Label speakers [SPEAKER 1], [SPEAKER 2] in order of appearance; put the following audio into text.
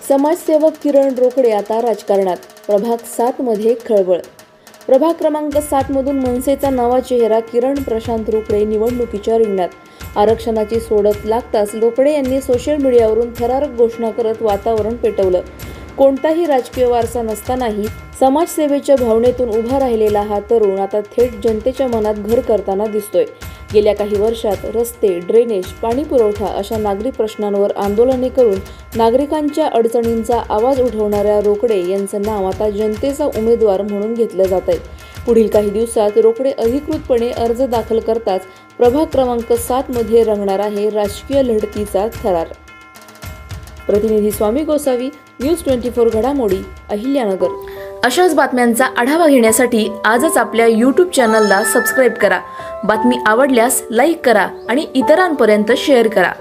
[SPEAKER 1] समाजसेवक किरण रोकडे आता राजकारणात. प्रभाग 7 मध्ये खळबळ. प्रभाग क्रमांक 7 मधून मनसेचा नवा चेहरा किरण प्रशांत रोकडे निवडणुकीच्या रिंगणात. आरक्षणाची सोडत लागताच रोकडे यांनी सोशल मीडियावरून थरारक घोषणा करत वातावरण पेटवलं. कोणताही राजकीय वारसा नसतानाही समाजसेवेच्या भावनेतून उभा राहिलेला हा तरुण आता थेट जनतेच्या मनात घर करताना दिसतोय. गेल्या काही वर्षात रस्ते, ड्रेनेज, पाणी पुरवठा अशा नागरी प्रश्नांवर आंदोलने करून नागरिकांच्या अडचणींचा आवाज उठवणाऱ्या रोकडे यांचं नाव आता जनतेचा उमेदवार म्हणून घेतलं जात आहे. पुढील काही दिवसात रोकडे अधिकृतपणे अर्ज दाखल करताच प्रभाग क्रमांक 7 मध्ये रंगणार आहे राजकीय लढतीचा थरार. प्रतिनिधी स्वामी गोसावी, न्यूज 24 घडामोडी, अहिल्यानगर. अशाच बातम्यांचा आढावा घेण्यासाठी आजच आपल्या YouTube चॅनलला सबस्क्राईब करा. बातमी आवडल्यास लाईक करा आणि इतरांपर्यंत शेअर करा.